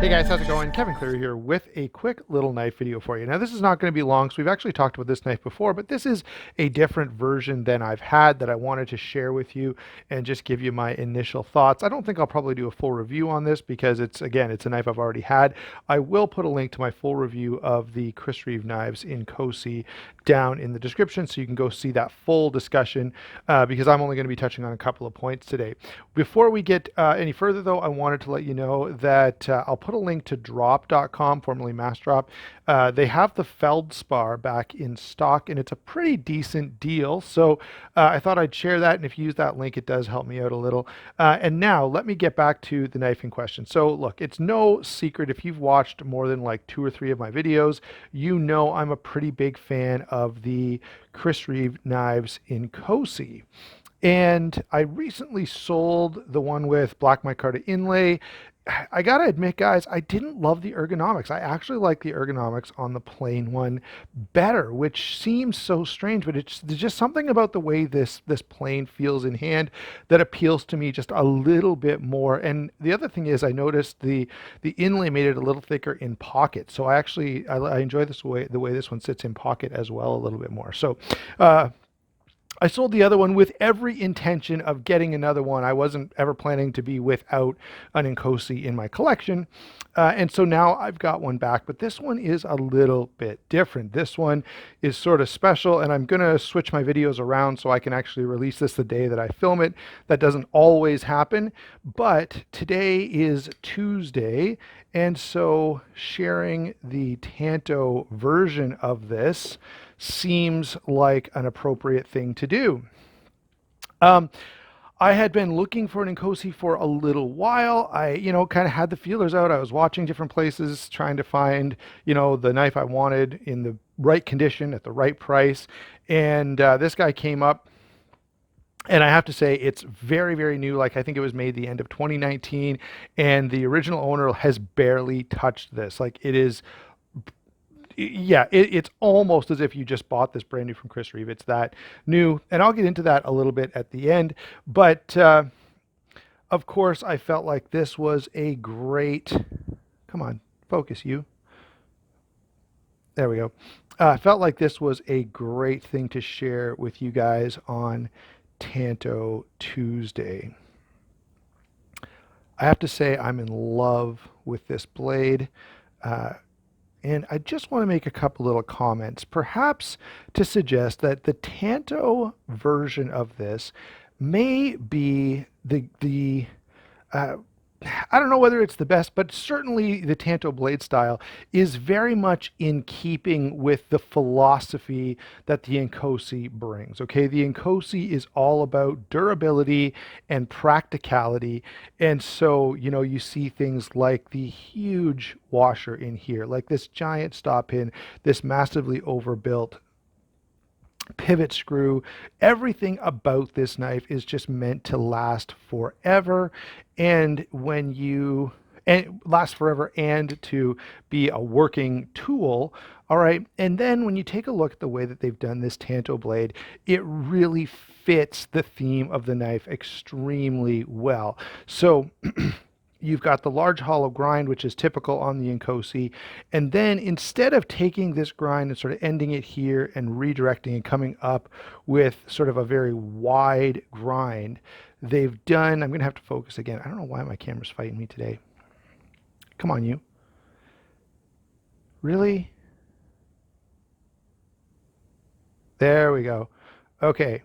Hey guys, how's it going? Kevin Cleary here with a quick little knife video for you. Now this is not going to be long, so we've actually talked about this knife before, but this is a different version than I've had that I wanted to share with you and just give you my initial thoughts. I don't think I'll probably do a full review on this because it's a knife I've already had. I will put a link to my full review of the Chris Reeve knives Inkosi down in the description so you can go see that full discussion because I'm only going to be touching on a couple of points today. Before we get any further though, I wanted to let you know that I'll put a link to drop.com, formerly Massdrop. They have the Feldspar back in stock and it's a pretty decent deal. So I thought I'd share that, and if you use that link, it does help me out a little. And now let me get back to the knife in question. So look, it's no secret if you've watched more than like 2 or 3 of my videos, you know I'm a pretty big fan of the Chris Reeve knives Inkosi. And I recently sold the one with black micarta inlay. I gotta admit, guys, I didn't love the ergonomics. I actually like the ergonomics on the plain one better, which seems so strange, but there's just something about the way this plain feels in hand that appeals to me just a little bit more. And the other thing is, I noticed the inlay made it a little thicker in pocket, so I enjoy the way this one sits in pocket as well a little bit more. So. I sold the other one with every intention of getting another one. I wasn't ever planning to be without an Inkosi in my collection. And so now I've got one back, but this one is a little bit different. This one is sort of special, and I'm going to switch my videos around so I can actually release this the day that I film it. That doesn't always happen, but today is Tuesday, and so sharing the Tanto version of this seems like an appropriate thing to do. I had been looking for an Inkosi for a little while. I, kind of had the feelers out. I was watching different places, trying to find, the knife I wanted in the right condition at the right price. And this guy came up. And I have to say, it's very, very new. Like, I think it was made the end of 2019, and the original owner has barely touched this. Like, it is, yeah, it's almost as if you just bought this brand new from Chris Reeve. It's that new, and I'll get into that a little bit at the end. But of course, I felt like this was a great, come on, focus you. There we go. I felt like this was a great thing to share with you guys on Tanto Tuesday. I have to say I'm in love with this blade. And I just want to make a couple little comments, perhaps to suggest that the Tanto version of this may be I don't know whether it's the best, but certainly the Tanto blade style is very much in keeping with the philosophy that the Inkosi brings. Okay, the Inkosi is all about durability and practicality. And so, you see things like the huge washer in here, like this giant stop pin, this massively overbuilt pivot screw. Everything about this knife is just meant to last forever, and last forever, and to be a working tool. All right, and then when you take a look at the way that they've done this Tanto blade, it really fits the theme of the knife extremely well. So you've got the large hollow grind, which is typical on the Inkosi. And then instead of taking this grind and sort of ending it here and redirecting and coming up with sort of a very wide grind, they've done, I'm going to have to focus again. I don't know why my camera's fighting me today. Come on, you. Really? There we go. Okay.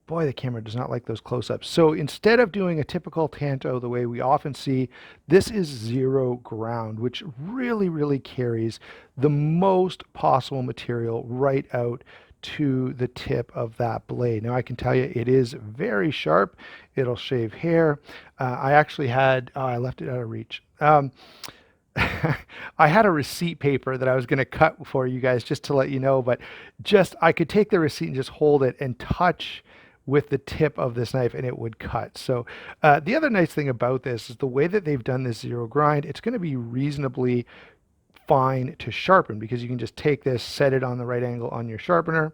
Boy, the camera does not like those close-ups. So instead of doing a typical Tanto the way we often see, this is zero ground, which really, really carries the most possible material right out to the tip of that blade. Now I can tell you it is very sharp. It'll shave hair. I actually had, I left it out of reach. I had a receipt paper that I was going to cut for you guys just to let you know, but I could take the receipt and just hold it and touch with the tip of this knife and it would cut. So the other nice thing about this is the way that they've done this zero grind, it's going to be reasonably fine to sharpen because you can just take this, set it on the right angle on your sharpener,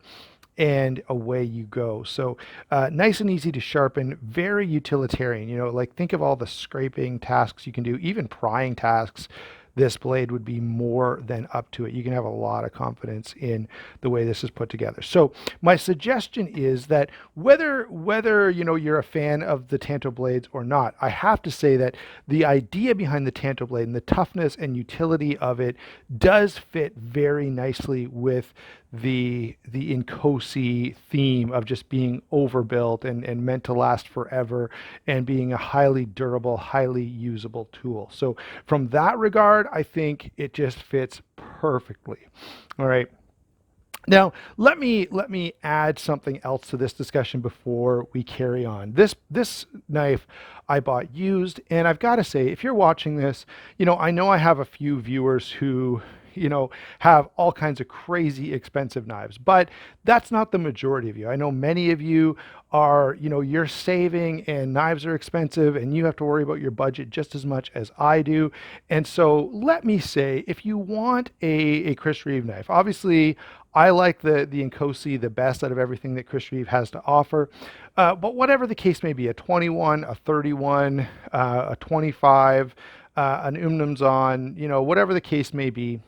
and away you go. So nice and easy to sharpen, very utilitarian. Like think of all the scraping tasks you can do, even prying tasks. This blade would be more than up to it. You can have a lot of confidence in the way this is put together. So my suggestion is that whether you're a fan of the Tanto blades or not, I have to say that the idea behind the Tanto blade and the toughness and utility of it does fit very nicely with the Inkosi theme of just being overbuilt and meant to last forever and being a highly durable, highly usable tool. So from that regard, I think it just fits perfectly. All right. Now, let me add something else to this discussion before we carry on. This knife I bought used, and I've got to say, if you're watching this, I know I have a few viewers who have all kinds of crazy expensive knives, but that's not the majority of you. I know many of you are, you're saving and knives are expensive and you have to worry about your budget just as much as I do. And so let me say, if you want a Chris Reeve knife, obviously I like the Inkosi the best out of everything that Chris Reeve has to offer. But whatever the case may be, a 21, a 31, a 25, an Umnumzon, whatever the case may be,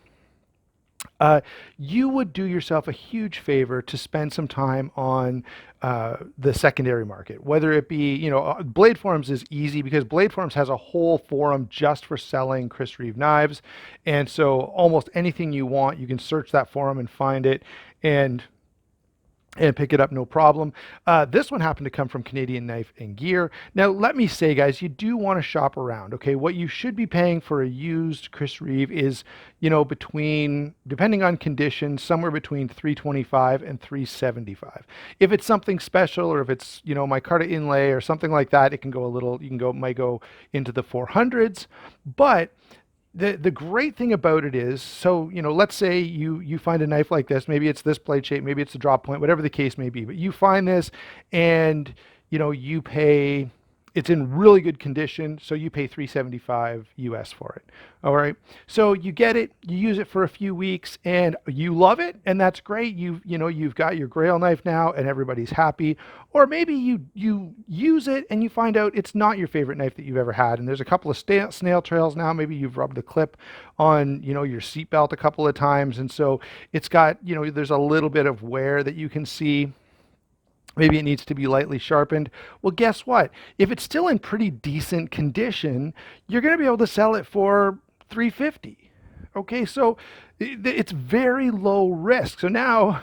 you would do yourself a huge favor to spend some time on the secondary market, whether it be, Blade Forums is easy because Blade Forums has a whole forum just for selling Chris Reeve knives. And so almost anything you want, you can search that forum and find it and pick it up, no problem. This one happened to come from Canadian Knife and Gear. Now, let me say, guys, you do want to shop around, okay? What you should be paying for a used Chris Reeve is, depending on condition, somewhere between $325 and $375. If it's something special, or if it's, micarta inlay or something like that, it can go might go into the 400s. But the great thing about it is, so, let's say you find a knife like this, maybe it's this blade shape, maybe it's a drop point, whatever the case may be, but you find this and, you pay, it's in really good condition, so you pay $375 US for it. All right. So you get it, you use it for a few weeks and you love it, and that's great. You've got your Grail knife now and everybody's happy. Or maybe you use it and you find out it's not your favorite knife that you've ever had, and there's a couple of snail trails now. Maybe you've rubbed the clip on, your seatbelt a couple of times, and so it's got, there's a little bit of wear that you can see. Maybe it needs to be lightly sharpened. Well, guess what? If it's still in pretty decent condition, you're going to be able to sell it for $350. Okay, so it's very low risk. So now,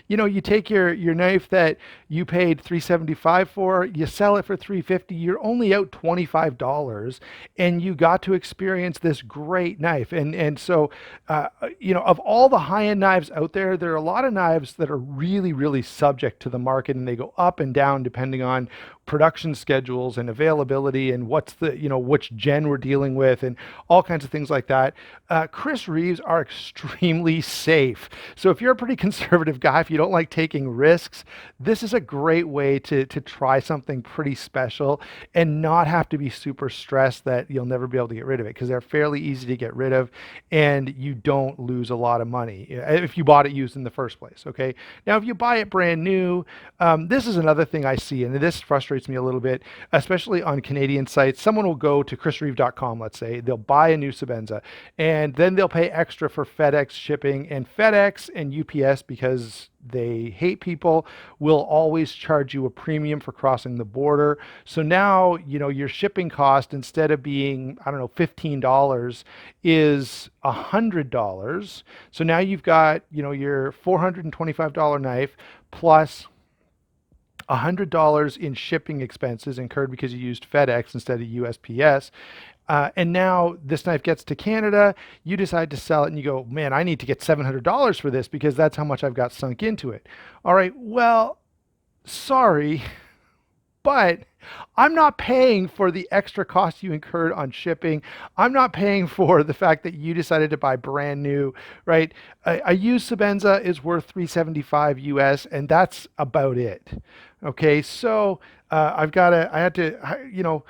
you take your knife that you paid $375 for, you sell it for $350. You're only out $25, and you got to experience this great knife. And so, of all the high-end knives out there, there are a lot of knives that are really, really subject to the market, and they go up and down depending on production schedules and availability and what's the, which gen we're dealing with and all kinds of things like that. Chris Reeves are extremely safe. So if you're a pretty conservative guy, if you don't like taking risks, this is a great way to try something pretty special and not have to be super stressed that you'll never be able to get rid of it, because they're fairly easy to get rid of and you don't lose a lot of money if you bought it used in the first place. Okay. Now, if you buy it brand new, this is another thing I see, and this frustrates me a little bit, especially on Canadian sites. Someone will go to chrisreeve.com, let's say, they'll buy a new Sebenza, and then they'll pay extra for FedEx shipping, and FedEx and UPS, because they hate people, will always charge you a premium for crossing the border. So now, your shipping cost, instead of being, I don't know, $15, is $100. So now you've got, your $425 knife plus $100 in shipping expenses incurred because you used FedEx instead of USPS. And now this knife gets to Canada, you decide to sell it and you go, man, I need to get $700 for this because that's how much I've got sunk into it. All right, well, sorry, but I'm not paying for the extra cost you incurred on shipping. I'm not paying for the fact that you decided to buy brand new, right? A used Sebenza is worth $375 US, and that's about it. Okay, so I had to,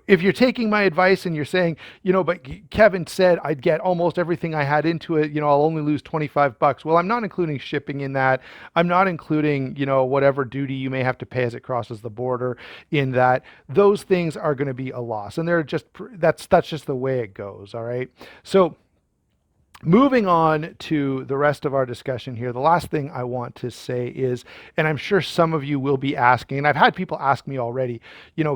if you're taking my advice and you're saying, but Kevin said I'd get almost everything I had into it, I'll only lose 25 bucks. Well, I'm not including shipping in that. I'm not including, whatever duty you may have to pay as it crosses the border in that. Those things are going to be a loss. And they're just, that's just the way it goes. All right. So, moving on to the rest of our discussion here, the last thing I want to say is, and I'm sure some of you will be asking, and I've had people ask me already,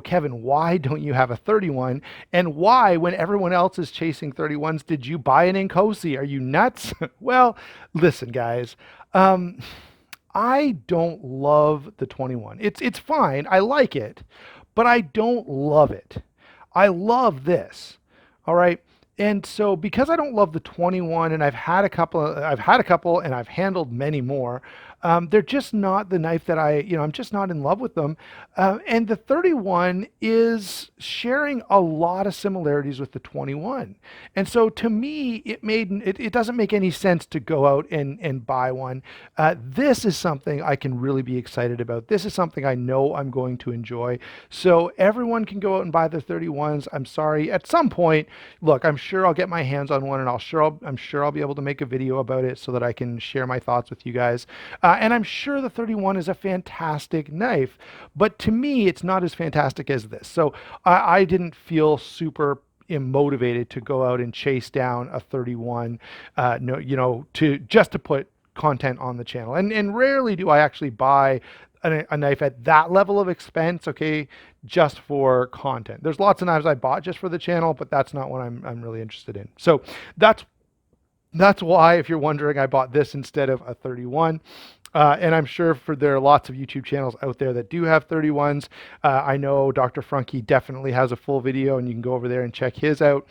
Kevin, why don't you have a 31? And why, when everyone else is chasing 31s, did you buy an Inkosi? Are you nuts? Well, listen, guys. I don't love the 21. It's fine. I like it, but I don't love it. I love this. All right. And so because I don't love the 21 and I've had a couple and I've handled many more, they're just not the knife that I'm just not in love with them. And the 31 is sharing a lot of similarities with the 21. And so to me, it doesn't make any sense to go out and buy one. This is something I can really be excited about. This is something I know I'm going to enjoy. So everyone can go out and buy the 31s. I'm sorry. At some point, look, I'm sure I'll get my hands on one, and I'm sure I'll be able to make a video about it so that I can share my thoughts with you guys. And I'm sure the 31 is a fantastic knife, but to me, it's not as fantastic as this. So I didn't feel super motivated to go out and chase down a 31, no, to put content on the channel. And rarely do I actually buy a knife at that level of expense, okay, just for content. There's lots of knives I bought just for the channel, but that's not what I'm really interested in. So that's why, if you're wondering, I bought this instead of a 31. And I'm sure there are lots of YouTube channels out there that do have 31s. I know Dr. Frunky definitely has a full video, and you can go over there and check his out.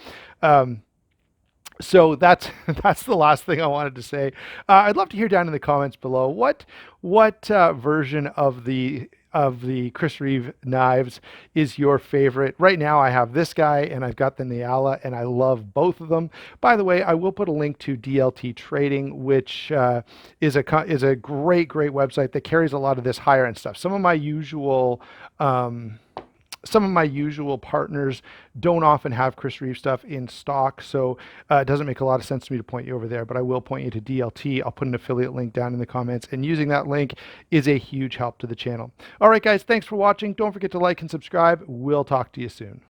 So that's the last thing I wanted to say. I'd love to hear down in the comments below what version of the Chris Reeve knives is your favorite. Right now I have this guy and I've got the Nyala, and I love both of them. By the way, I will put a link to DLT Trading, which is a great website that carries a lot of this higher end stuff. Some of my usual partners don't often have Chris Reeve stuff in stock, so it doesn't make a lot of sense to me to point you over there, but I will point you to DLT. I'll put an affiliate link down in the comments, and using that link is a huge help to the channel. All right, guys, thanks for watching. Don't forget to like and subscribe. We'll talk to you soon.